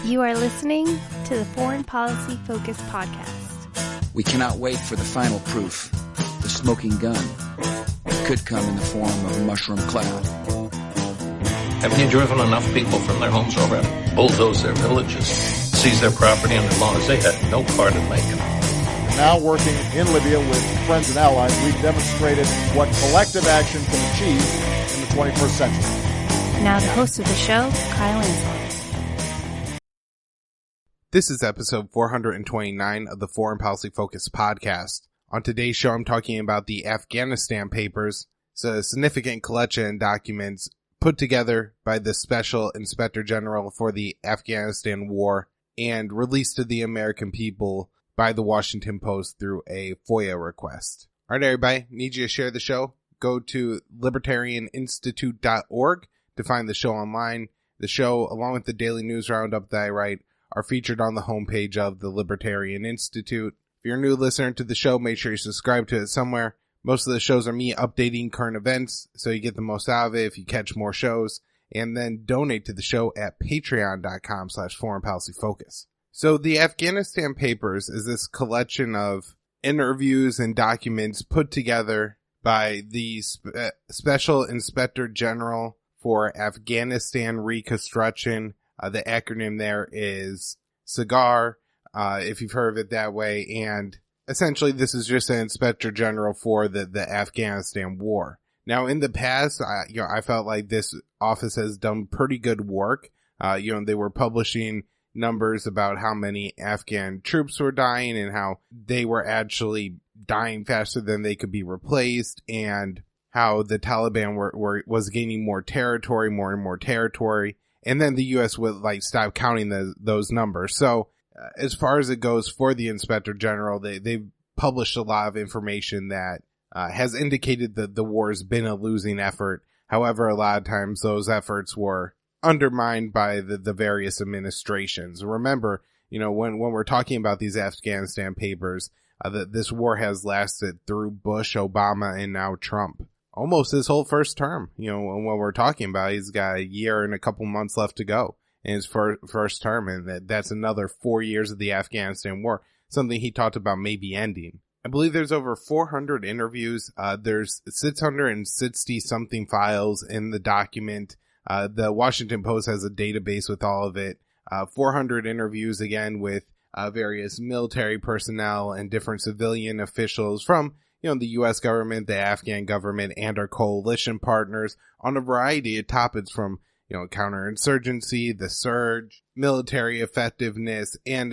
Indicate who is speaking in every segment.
Speaker 1: You are listening to the Foreign Policy Focus podcast.
Speaker 2: We cannot wait for the final proof. The smoking gun. It could come in the form of a mushroom cloud.
Speaker 3: Haven't you driven enough people from their homes already? Bulldoze their villages, seize their property and their laws. They had no part in making.
Speaker 4: Now working in Libya with friends and allies, we've demonstrated what collective action can achieve in the 21st century.
Speaker 1: Now the host of the show, Kyle Ansel.
Speaker 5: This is episode 429 of the Foreign Policy Focus podcast. On today's show, I'm talking about the Afghanistan Papers. It's a significant collection of documents put together by the Special Inspector General for the Afghanistan War and released to the American people by the Washington Post through a FOIA request. All right, everybody, need you to share the show. Go to libertarianinstitute.org to find the show online. The show, along with the daily news roundup that I write, are featured on the homepage of the Libertarian Institute. If you're a new listener to the show, make sure you subscribe to it somewhere. Most of the shows are me updating current events, so you get the most out of it if you catch more shows. And then donate to the show at patreon.com/foreignpolicyfocus. So the Afghanistan Papers is this collection of interviews and documents put together by the Special Inspector General for Afghanistan Reconstruction. The acronym there is SIGAR, if you've heard of it that way. And essentially this is just an Inspector General for the Afghanistan War. Now in the past, I felt like this office has done pretty good work. They were publishing numbers about how many Afghan troops were dying and how they were actually dying faster than they could be replaced, and how the Taliban was gaining more territory, more and more territory. And then the U.S. would stop counting those numbers. So as far as it goes for the Inspector General, they've published a lot of information that has indicated that the war has been a losing effort. However, a lot of times those efforts were undermined by the various administrations. Remember, when we're talking about these Afghanistan papers, that this war has lasted through Bush, Obama, and now Trump. Almost his whole first term. When we're talking about, he's got a year and a couple months left to go in his first term, and that's another 4 years of the Afghanistan war, something he talked about maybe ending. I believe there's over 400 interviews. There's 660 something files in the document. The Washington Post has a database with all of it. 400 interviews again with various military personnel and different civilian officials from the U.S. government, the Afghan government, and our coalition partners on a variety of topics from, counterinsurgency, the surge, military effectiveness, and,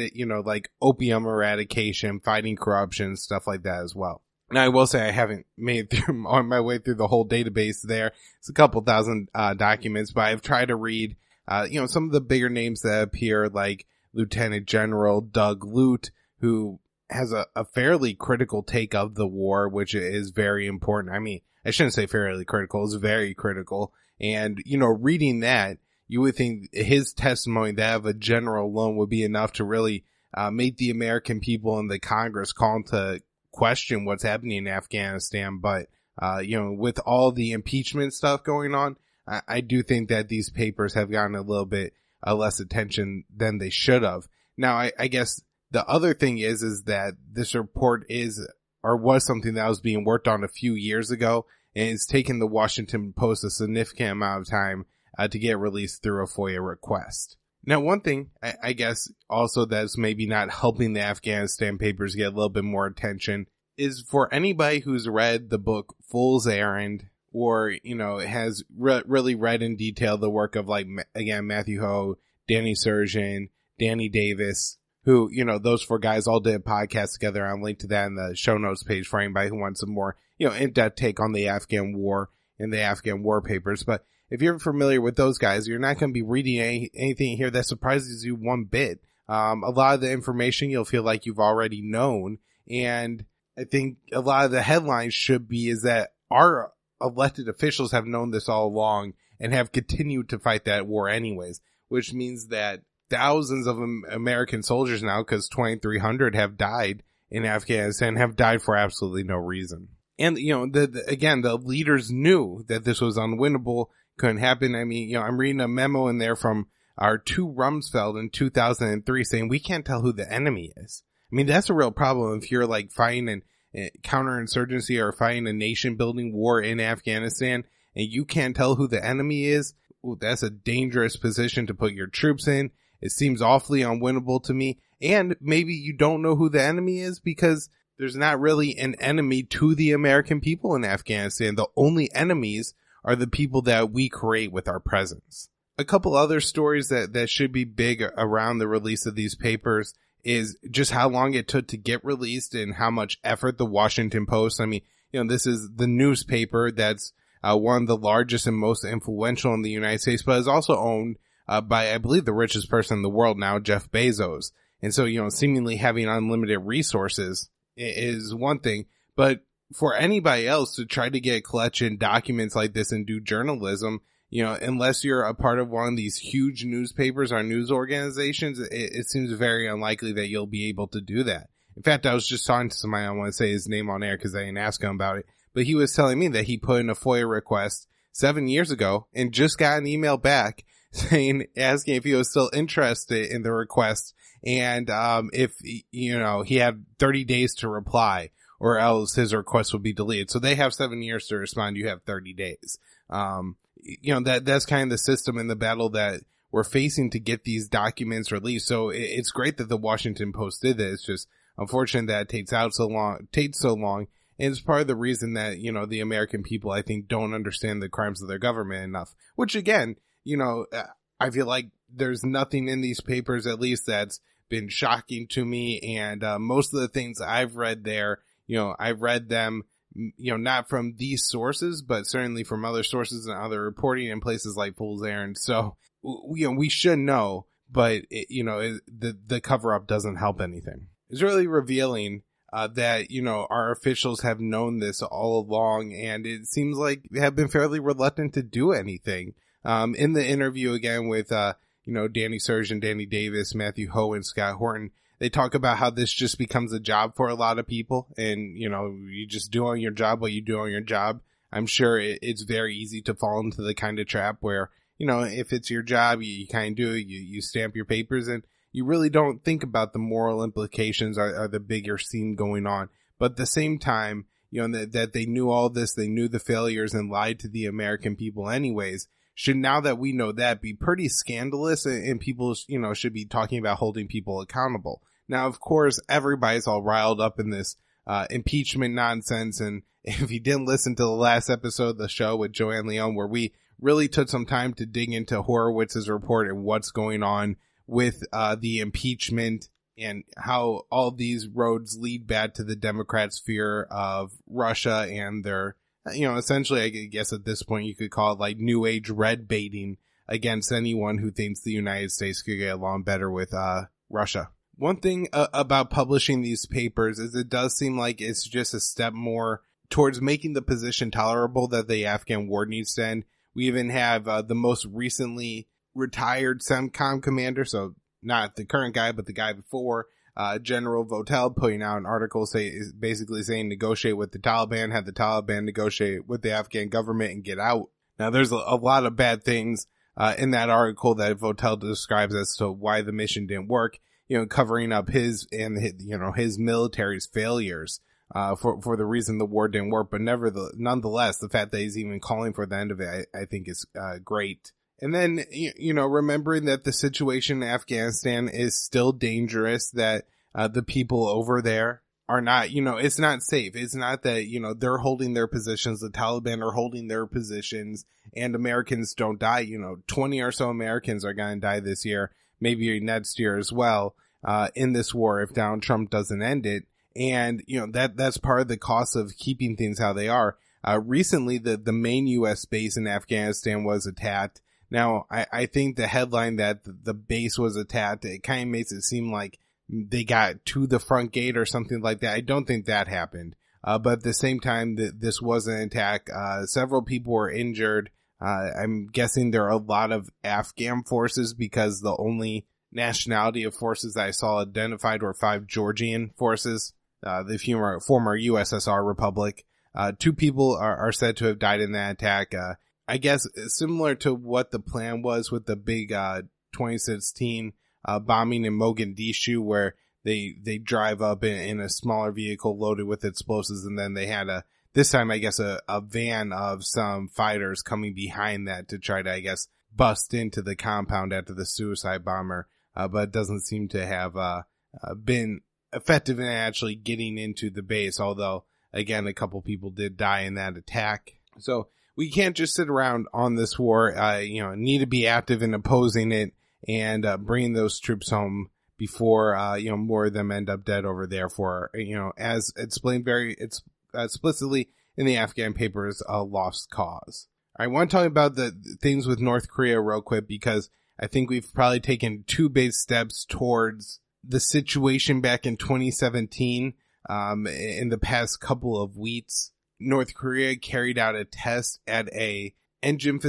Speaker 5: opium eradication, fighting corruption, stuff like that as well. Now, I will say I haven't on my way through the whole database there. It's a couple thousand documents, but I've tried to read, some of the bigger names that appear, like Lieutenant General Doug Lute, who has a fairly critical take of the war, which is very important. I mean, I shouldn't say fairly critical, it's very critical. And, reading that, you would think his testimony, that of a general alone, would be enough to really make the American people and the Congress call into question what's happening in Afghanistan. But, with all the impeachment stuff going on, I do think that these papers have gotten a little bit less attention than they should have. Now, I guess the other thing is that this report was something that was being worked on a few years ago, and it's taken the Washington Post a significant amount of time to get released through a FOIA request. Now, one thing I guess also that's maybe not helping the Afghanistan papers get a little bit more attention is for anybody who's read the book Fool's Errand, or, has really read in detail the work of, Matthew Ho, Danny Sjursen, Danny Davis, who, those four guys all did a podcast together. I'll link to that in the show notes page for anybody who wants some more, in-depth take on the Afghan War and the Afghan War papers. But if you're familiar with those guys, you're not going to be reading anything here that surprises you one bit. A lot of the information you'll feel like you've already known. And I think a lot of the headlines is that our elected officials have known this all along and have continued to fight that war anyways, which means that thousands of American soldiers now, because 2,300 have died in Afghanistan, have died for absolutely no reason. And, the leaders knew that this was unwinnable, couldn't happen. I mean, I'm reading a memo in there from are to Rumsfeld in 2003 saying we can't tell who the enemy is. I mean, that's a real problem if you're like fighting a counterinsurgency or fighting a nation building war in Afghanistan and you can't tell who the enemy is. Ooh, that's a dangerous position to put your troops in. It seems awfully unwinnable to me. And maybe you don't know who the enemy is because there's not really an enemy to the American people in Afghanistan. The only enemies are the people that we create with our presence. A couple other stories that should be big around the release of these papers is just how long it took to get released and how much effort the Washington Post. I mean, this is the newspaper that's one of the largest and most influential in the United States, but is also owned by, I believe, the richest person in the world now, Jeff Bezos. And so, seemingly having unlimited resources is one thing, but for anybody else to try to get a collection documents like this and do journalism, unless you're a part of one of these huge newspapers or news organizations, it seems very unlikely that you'll be able to do that. In fact, I was just talking to somebody, I don't want to say his name on air because I didn't ask him about it, but he was telling me that he put in a FOIA request 7 years ago and just got an email back asking if he was still interested in the request and if, he had 30 days to reply or else his request would be deleted. So they have 7 years to respond. You have 30 days. That's kind of the system in the battle that we're facing to get these documents released. So it's great that the Washington Post did this. It's just unfortunate that it takes so long. And it's part of the reason that, the American people, I think, don't understand the crimes of their government enough, which again, I feel like there's nothing in these papers, at least that's been shocking to me. And, most of the things I've read there, I've read them, not from these sources, but certainly from other sources and other reporting in places like Fool's Errand. So, we should know, but the cover up doesn't help anything. It's really revealing that, our officials have known this all along, and it seems like they have been fairly reluctant to do anything. In the interview again with, Danny Sjursen, Danny Davis, Matthew Ho, and Scott Horton, they talk about how this just becomes a job for a lot of people, and, you just do on your job what you do on your job. I'm sure it's very easy to fall into the kind of trap where, if it's your job, you kind of do it, you stamp your papers, and you really don't think about the moral implications or the bigger scene going on. But at the same time, that they knew all this, they knew the failures and lied to the American people anyways, should, now that we know that, be pretty scandalous, and people, should be talking about holding people accountable. Now, of course, everybody's all riled up in this impeachment nonsense. And if you didn't listen to the last episode of the show with Joanne Leon, where we really took some time to dig into Horowitz's report and what's going on with the impeachment and how all these roads lead back to the Democrats' fear of Russia and their, essentially, I guess at this point you could call it like new age red baiting against anyone who thinks the United States could get along better with Russia. One thing about publishing these papers is it does seem like it's just a step more towards making the position tolerable that the Afghan war needs to end. We even have the most recently retired CENTCOM commander, so not the current guy, but the guy before, General Votel, putting out an article basically saying negotiate with the Taliban, have the Taliban negotiate with the Afghan government and get out. Now, there's a lot of bad things in that article that Votel describes as to why the mission didn't work, covering up his military's failures for the reason the war didn't work. But nonetheless, the fact that he's even calling for the end of it, I think is great. And then, remembering that the situation in Afghanistan is still dangerous, that the people over there are not, it's not safe. It's not that, they're holding their positions, the Taliban are holding their positions, and Americans don't die. 20 or so Americans are going to die this year, maybe next year as well, in this war if Donald Trump doesn't end it. And, that's part of the cost of keeping things how they are. Recently, the main U.S. base in Afghanistan was attacked. Now, I think the headline that the base was attacked, it kind of makes it seem like they got to the front gate or something like that. I don't think that happened. But at the same time, this was an attack. Several people were injured. I'm guessing there are a lot of Afghan forces because the only nationality of forces that I saw identified were 5 Georgian forces, the former USSR republic. 2 people are said to have died in that attack. I guess similar to what the plan was with the big 2016 bombing in Mogadishu, where they drive up in a smaller vehicle loaded with explosives, and then they had this time, I guess, a van of some fighters coming behind that to try to, I guess, bust into the compound after the suicide bomber, but it doesn't seem to have been effective in actually getting into the base, although, again, a couple people did die in that attack. So we can't just sit around on this war, need to be active in opposing it and bringing those troops home before, more of them end up dead over there for, as explained very explicitly in the Afghan Papers, a lost cause. I want to talk about the things with North Korea real quick, because I think we've probably taken two big steps towards the situation back in 2017. In the past couple of weeks, North Korea carried out a test at a engine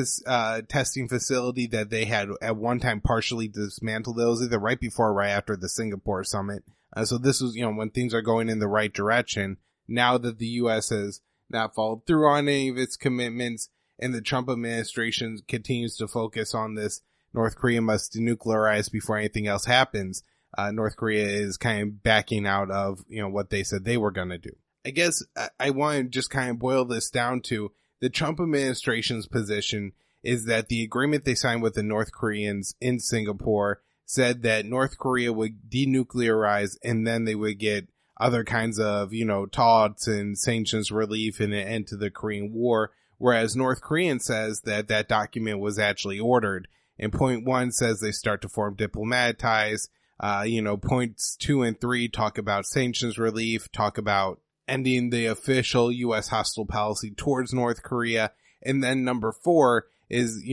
Speaker 5: testing facility that they had at one time partially dismantled. It was either right before or right after the Singapore summit. So this was, when things are going in the right direction. Now that the U.S. has not followed through on any of its commitments, and the Trump administration continues to focus on this, North Korea must denuclearize before anything else happens. North Korea is kind of backing out of, what they said they were going to do. I guess I want to just kind of boil this down to the Trump administration's position is that the agreement they signed with the North Koreans in Singapore said that North Korea would denuclearize and then they would get other kinds of, talks and sanctions relief and an end to the Korean War. Whereas North Korean says that that document was actually ordered. And point 1 says they start to form diplomatic ties. Points 2 and 3 talk about sanctions relief, talk about ending the official U.S. hostile policy towards North Korea. And then number 4 is,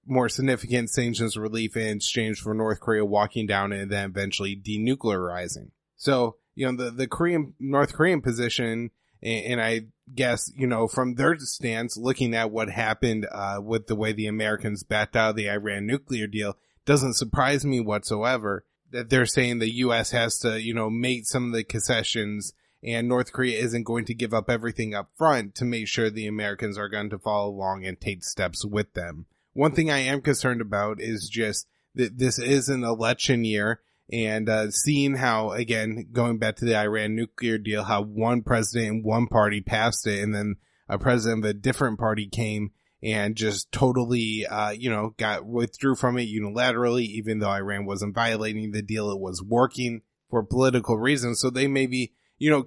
Speaker 5: more significant sanctions relief in exchange for North Korea walking down and then eventually denuclearizing. So, the North Korean position, and I guess, from their stance, looking at what happened with the way the Americans backed out of the Iran nuclear deal, doesn't surprise me whatsoever that they're saying the U.S. has to, make some of the concessions and North Korea isn't going to give up everything up front to make sure the Americans are going to follow along and take steps with them. One thing I am concerned about is just that this is an election year, and seeing how, again, going back to the Iran nuclear deal, how one president in one party passed it and then a president of a different party came and just totally, withdrew from it unilaterally, even though Iran wasn't violating the deal. It was working for political reasons. So they may be,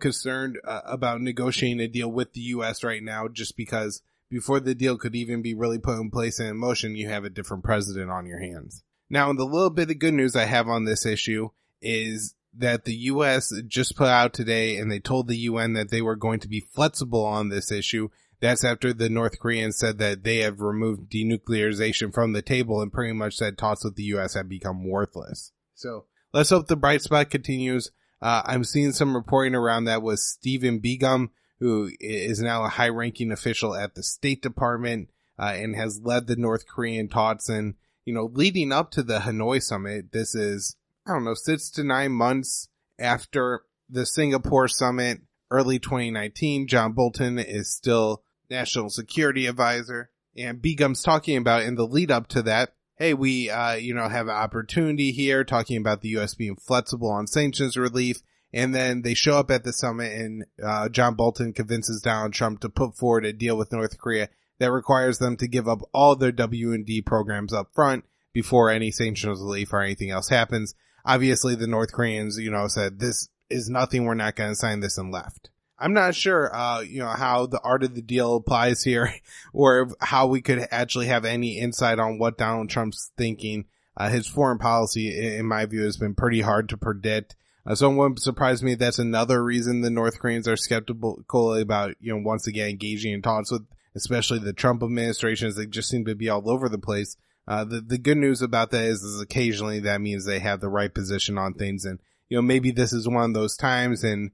Speaker 5: concerned about negotiating a deal with the U.S. right now, just because before the deal could even be really put in place and in motion, you have a different president on your hands. Now, the little bit of good news I have on this issue is that the U.S. just put out today, and they told the UN that they were going to be flexible on this issue. That's after the North Koreans said that they have removed denuclearization from the table and pretty much said talks with the U.S. have become worthless. So let's hope the bright spot continues. I'm seeing some reporting around that with Stephen Begum, who is now a high-ranking official at the State Department and has led the North Korean talks. And, leading up to the Hanoi summit, this is, 6 to 9 months after the Singapore summit, early 2019. John Bolton is still National Security Advisor. And Begum's talking about in the lead up to that, hey, we, have an opportunity here, talking about the U.S. being flexible on sanctions relief. And then they show up at the summit and John Bolton convinces Donald Trump to put forward a deal with North Korea that requires them to give up all their W&D programs up front before any sanctions relief or anything else happens. Obviously, the North Koreans, said this is nothing, we're not going to sign this, and left. I'm not sure, how the art of the deal applies here or how we could actually have any insight on what Donald Trump's thinking. His foreign policy, in my view, has been pretty hard to predict. So it wouldn't surprise me that's another reason the North Koreans are skeptical about, once again, engaging in talks with, especially the Trump administration, as they just seem to be all over the place. The good news about that is occasionally that means they have the right position on things. And, maybe this is one of those times and,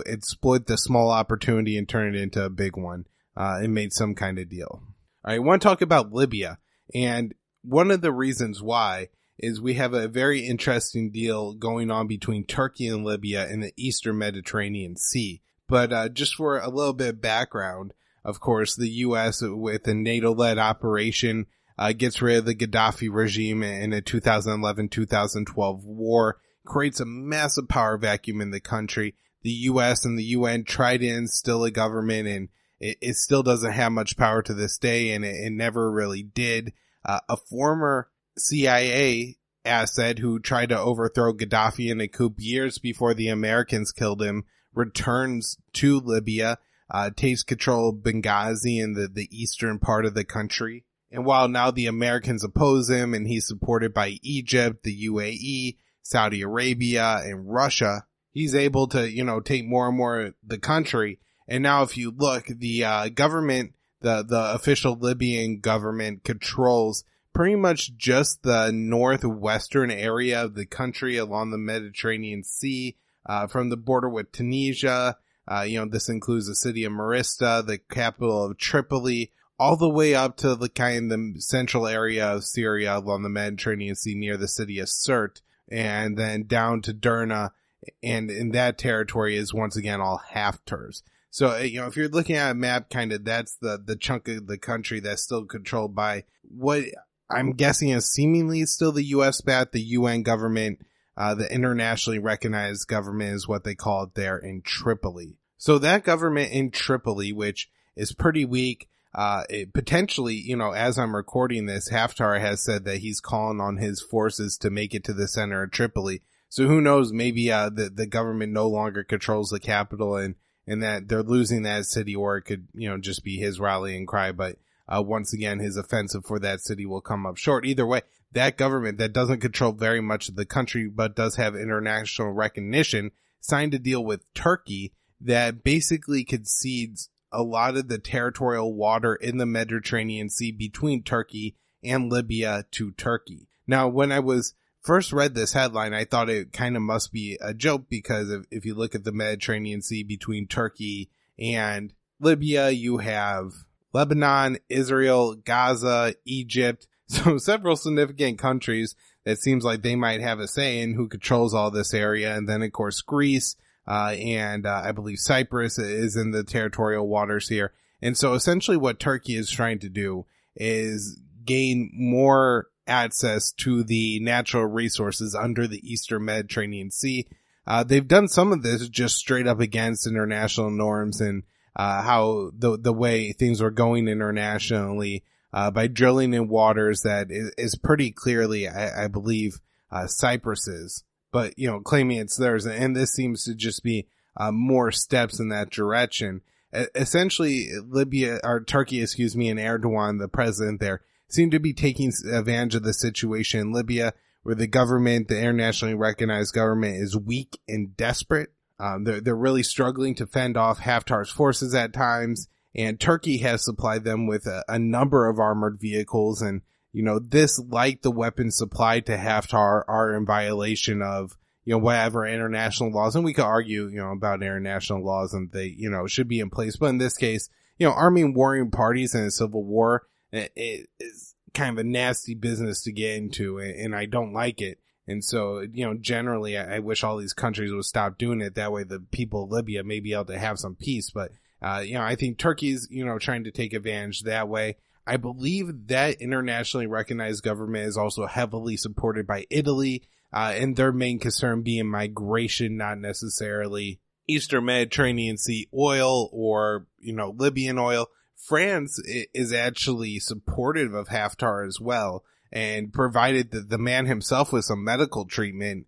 Speaker 5: exploit the small opportunity and turn it into a big one, and made some kind of deal. All right. I want to talk about Libya. And one of the reasons why is we have a very interesting deal going on between Turkey and Libya in the Eastern Mediterranean Sea. But just for a little bit of background, of course, the U.S. with a NATO-led operation gets rid of the Gaddafi regime in a 2011-2012 war, creates a massive power vacuum in the country. The U.S. and the UN try to instill a government, and it still doesn't have much power to this day, and it never really did. A former CIA asset who tried to overthrow Gaddafi in a coup years before the Americans killed him returns to Libya, takes control of Benghazi in the eastern part of the country. And while now the Americans oppose him and he's supported by Egypt, the UAE, Saudi Arabia, and Russia, he's able to, take more and more of the country. And now if you look, the government, the official Libyan government controls pretty much just the northwestern area of the country along the Mediterranean Sea, from the border with Tunisia. This includes the city of Marista, the capital of Tripoli, all the way up to the central area of Syria along the Mediterranean Sea near the city of Sirte, and then down to Derna. And in that territory is once again all Haftar's. So, if you're looking at a map, that's the chunk of the country that's still controlled by what I'm guessing is seemingly still the U.S. bat, the UN government, the internationally recognized government is what they call it there in Tripoli. So that government in Tripoli, which is pretty weak, it potentially, as I'm recording this, Haftar has said that he's calling on his forces to make it to the center of Tripoli. So who knows, maybe the government no longer controls the capital and that they're losing that city, or it could, just be his rallying cry. But once again, his offensive for that city will come up short. Either way, that government that doesn't control very much of the country but does have international recognition signed a deal with Turkey that basically concedes a lot of the territorial water in the Mediterranean Sea between Turkey and Libya to Turkey. Now, when I first read this headline, I thought it kind of must be a joke, because if you look at the Mediterranean Sea between Turkey and Libya, you have Lebanon, Israel, Gaza, Egypt, so several significant countries that seems like they might have a say in who controls all this area. And then, of course, Greece, and I believe Cyprus is in the territorial waters here. And so essentially what Turkey is trying to do is gain more access to the natural resources under the Eastern Mediterranean Sea. They've done some of this just straight up against international norms and how the way things were going internationally, by drilling in waters that is pretty clearly, I believe, Cyprus's, but, claiming it's theirs. And this seems to just be more steps in that direction. Essentially, Turkey, and Erdogan, the president there, seem to be taking advantage of the situation in Libya, where the government, the internationally recognized government, is weak and desperate. They're really struggling to fend off Haftar's forces at times, and Turkey has supplied them with a number of armored vehicles. And, this, like the weapons supplied to Haftar, are in violation of, whatever international laws. And we could argue, about international laws, and they, should be in place. But in this case, arming warring parties in a civil war, it is kind of a nasty business to get into, and I don't like it. And so, generally, I wish all these countries would stop doing it. That way the people of Libya may be able to have some peace. But, I think Turkey's, trying to take advantage that way. I believe that internationally recognized government is also heavily supported by Italy, and their main concern being migration, not necessarily Eastern Mediterranean Sea oil or, Libyan oil. France is actually supportive of Haftar as well, and provided the man himself with some medical treatment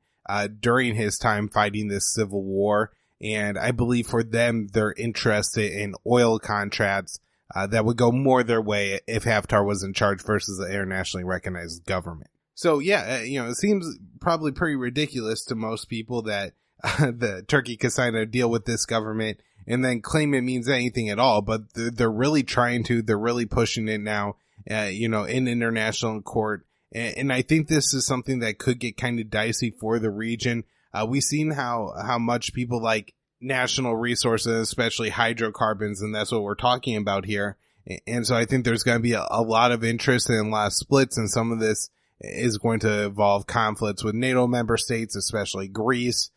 Speaker 5: during his time fighting this civil war. And I believe for them, they're interested in oil contracts that would go more their way if Haftar was in charge versus the internationally recognized government. So yeah, it seems probably pretty ridiculous to most people that the Turkey could sign a deal with this government and then claim it means anything at all. But they're really trying to, they're really pushing it now, in international court. And I think this is something that could get kind of dicey for the region. We've seen how much people like national resources, especially hydrocarbons, and that's what we're talking about here. And so I think there's going to be a lot of interest and a lot of splits, and some of this is going to involve conflicts with NATO member states, especially Greece,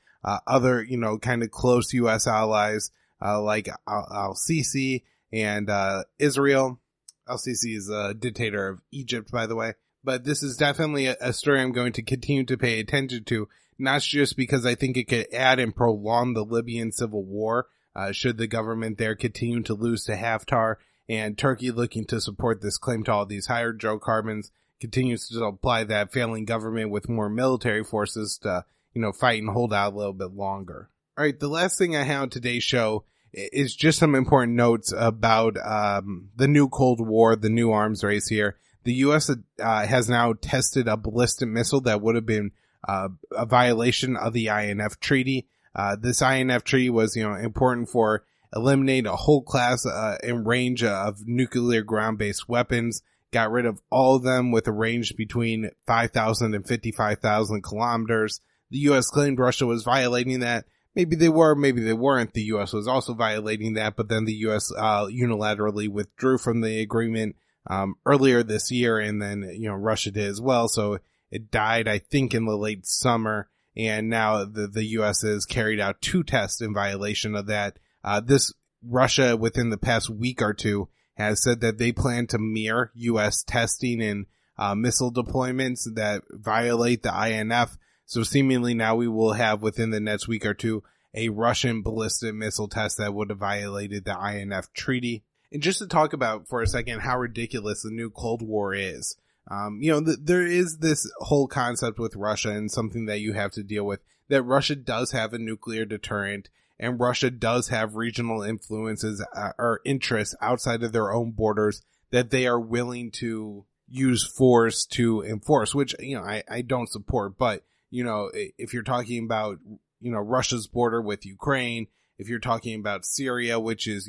Speaker 5: other, kind of close U.S. allies, like Al-Sisi and Israel. Al-Sisi is a dictator of Egypt, by the way. But this is definitely a story I'm going to continue to pay attention to, not just because I think it could add and prolong the Libyan civil war, should the government there continue to lose to Haftar, and Turkey looking to support this claim to all these hydrocarbons continues to apply that failing government with more military forces to, fight and hold out a little bit longer. All right, the last thing I have on today's show is just some important notes about the new Cold War, the new arms race here. The U.S. has now tested a ballistic missile that would have been a violation of the INF Treaty. This INF Treaty was, important for eliminate a whole class and range of nuclear ground-based weapons, got rid of all of them with a range between 5,000 and 55,000 kilometers. The U.S. claimed Russia was violating that. Maybe they were, maybe they weren't. The U.S. was also violating that, but then the U.S. Unilaterally withdrew from the agreement earlier this year, and then, Russia did as well. So it died, I think, in the late summer, and now the U.S. has carried out 2 tests in violation of that. Russia, within the past week or two, has said that they plan to mirror U.S. testing and missile deployments that violate the INF. So seemingly now we will have, within the next week or two, a Russian ballistic missile test that would have violated the INF Treaty. And just to talk about for a second how ridiculous the new Cold War is. There is this whole concept with Russia, and something that you have to deal with, that Russia does have a nuclear deterrent, and Russia does have regional influences or interests outside of their own borders that they are willing to use force to enforce, which, I don't support. But, if you're talking about, Russia's border with Ukraine, if you're talking about Syria, which is,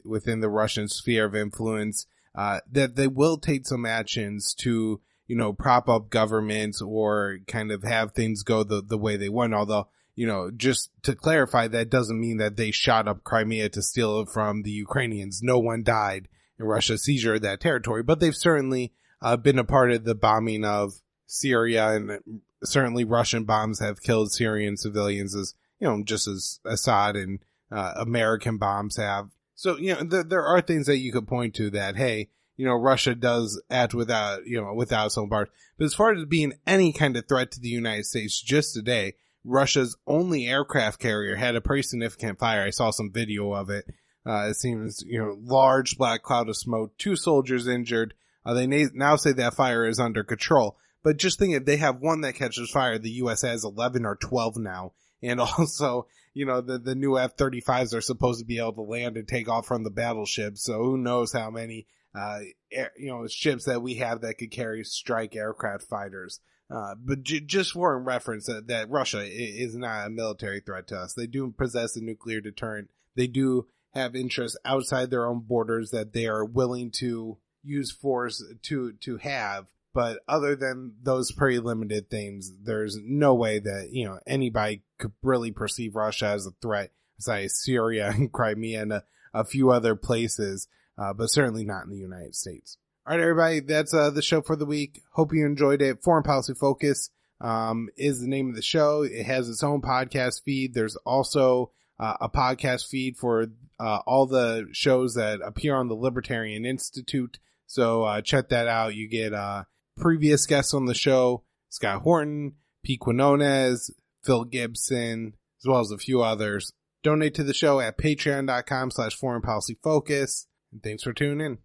Speaker 5: within the Russian sphere of influence, that they will take some actions to, prop up governments or kind of have things go the way they want. Although, just to clarify, that doesn't mean that they shot up Crimea to steal it from the Ukrainians. No one died in Russia's seizure of that territory, but they've certainly been a part of the bombing of Syria, and certainly Russian bombs have killed Syrian civilians as, just as Assad and American bombs have. So, there are things that you could point to that, hey, Russia does act without some parts. But as far as being any kind of threat to the United States, just today, Russia's only aircraft carrier had a pretty significant fire. I saw some video of it. It seems, large black cloud of smoke, 2 soldiers injured. They now say that fire is under control. But just think, if they have one that catches fire, the U.S. has 11 or 12 now. And also, the new F-35s are supposed to be able to land and take off from the battleships. So who knows how many, ships that we have that could carry strike aircraft fighters. But just for reference, that Russia is not a military threat to us. They do possess a nuclear deterrent. They do have interests outside their own borders that they are willing to use force to have. But other than those pretty limited things, there's no way that, anybody could really perceive Russia as a threat, besides Syria and Crimea and a few other places, but certainly not in the United States. All right, everybody, that's the show for the week. Hope you enjoyed it. Foreign Policy Focus is the name of the show. It has its own podcast feed. There's also a podcast feed for all the shows that appear on the Libertarian Institute. So check that out. You get previous guests on the show, Scott Horton, Pete Quinones, Phil Gibson, as well as a few others. Donate to the show at patreon.com/foreignpolicyfocus. And thanks for tuning in.